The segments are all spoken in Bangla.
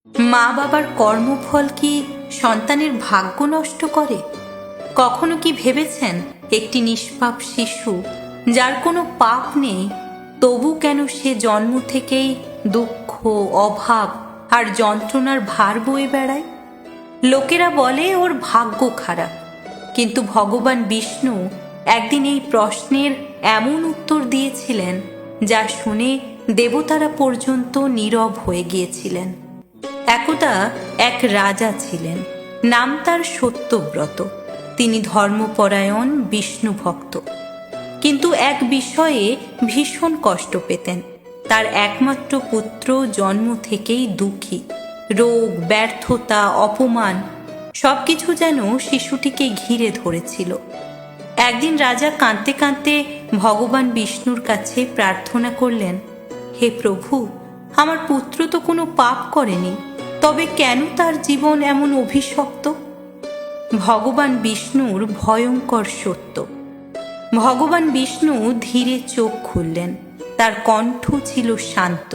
মা বাবার কর্মফল কি সন্তানের ভাগ্য নষ্ট করে? কখনো কি ভেবেছেন একটি নিষ্পাপ শিশু যার কোনো পাপ নেই, তবু কেন সে জন্ম থেকেই দুঃখ, অভাব আর যন্ত্রণার ভার বয়ে বেড়ায়? লোকেরা বলে ওর ভাগ্য খারাপ, কিন্তু ভগবান বিষ্ণু একদিন এই প্রশ্নের এমন উত্তর দিয়েছিলেন যা শুনে দেবতারা পর্যন্ত নীরব হয়ে গিয়েছিলেন। একদা এক রাজা ছিলেন, নাম তার সত্যব্রত। তিনি ধর্মপরায়ণ, বিষ্ণু ভক্ত, কিন্তু এক বিষয়ে ভীষণ কষ্ট পেতেন। তার একমাত্র পুত্র জন্ম থেকেই দুঃখী। রোগ, ব্যর্থতা, অপমান সবকিছু যেন শিশুটিকে ঘিরে ধরেছিল। একদিন রাজা কাঁদতে কাঁদতে ভগবান বিষ্ণুর কাছে প্রার্থনা করলেন, হে প্রভু, আমার পুত্র তো কোনো পাপ করেনি, তবে কেন তার জীবন এমন অভিশপ্ত? ভগবান বিষ্ণুর ভয়ঙ্কর সত্য। ভগবান বিষ্ণু ধীরে চোখ খুললেন। তার কণ্ঠ ছিল শান্ত,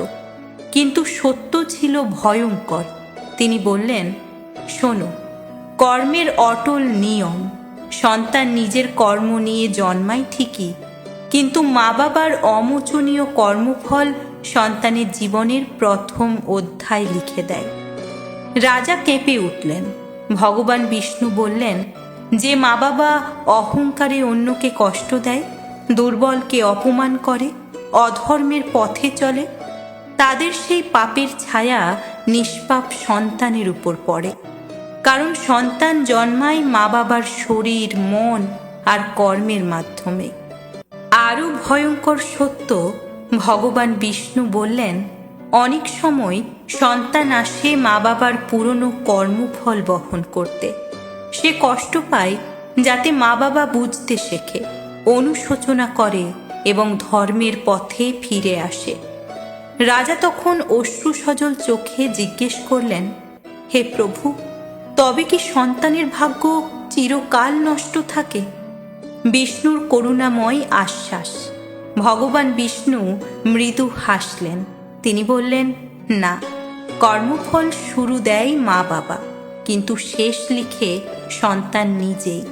কিন্তু সত্য ছিল ভয়ঙ্কর। তিনি বললেন, শোনো, কর্মের অটল নিয়ম। সন্তান নিজের কর্ম নিয়ে জন্মায় ঠিকই, কিন্তু মা বাবার অমোচনীয় কর্মফল সন্তানের জীবনের প্রথম অধ্যায় লিখে দেয়। রাজা কেঁপে উঠলেন। ভগবান বিষ্ণু বললেন, যে মা বাবা অহংকারে অন্যকে কষ্ট দেয়, দুর্বলকে অপমান করে, অধর্মের পথে চলে, তাদের সেই পাপের ছায়া নিষ্পাপ সন্তানের উপর পড়ে। কারণ সন্তান জন্মায় মা বাবার শরীর, মন আর কর্মের মাধ্যমে। আরও ভয়ঙ্কর সত্য, ভগবান বিষ্ণু বললেন, অনেক সময় সন্তান আসে মা বাবার পুরনো কর্মফল বহন করতে। সে কষ্ট পায় যাতে মা বাবা বুঝতে শেখে, অনুশোচনা করে এবং ধর্মের পথে ফিরে আসে। রাজা তখন অশ্রুসজল চোখে জিজ্ঞেস করলেন, হে প্রভু, তবে কি সন্তানের ভাগ্য চিরকাল নষ্ট থাকে? বিষ্ণুর করুণাময় আশ্বাস। ভগবান বিষ্ণু মৃদু হাসলেন। তিনি বললেন, না, কর্মফল শুরু দেয় মা বাবা, কিন্তু শেষ লিখে সন্তান নিজেই।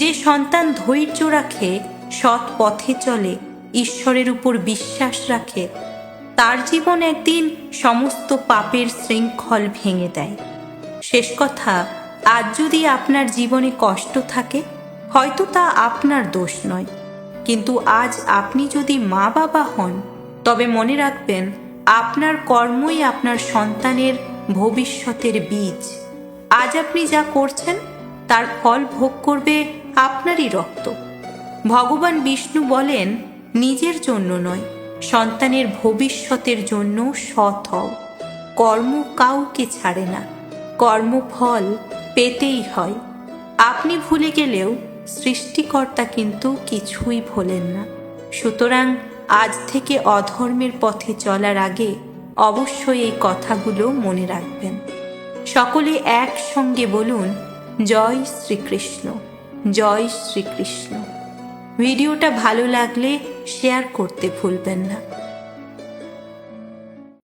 যে সন্তান ধৈর্য রাখে, সৎ পথে চলে, ঈশ্বরের উপর বিশ্বাস রাখে, তার জীবন একদিন সমস্ত পাপের শৃঙ্খল ভেঙে দেয়। শেষ কথা, আজ যদি আপনার জীবনে কষ্ট থাকে, হয়তো তা আপনার দোষ নয়, কিন্তু আজ আপনি যদি মা বাবা হন, তবে মনে রাখবেন, আপনার কর্মই আপনার সন্তানের ভবিষ্যতের বীজ। আজ আপনি যা করছেন তার ফল ভোগ করবে আপনারই রক্ত। ভগবান বিষ্ণু বলেন, নিজের জন্য নয়, সন্তানের ভবিষ্যতের জন্য সৎ হও। কর্ম কাউকে ছাড়ে না, কর্মফল পেতেই হয়। আপনি ভুলে গেলেও সৃষ্টিকর্তা কিন্তু কিছুই ভোলেন না। সুতরাং আজ থেকে অধর্মের পথে চলার আগে অবশ্যই এই কথাগুলো মনে রাখবেন। সকলে একসঙ্গে বলুন, জয় শ্রীকৃষ্ণ, জয় শ্রীকৃষ্ণ। ভিডিওটা ভালো লাগলে শেয়ার করতে ভুলবেন না।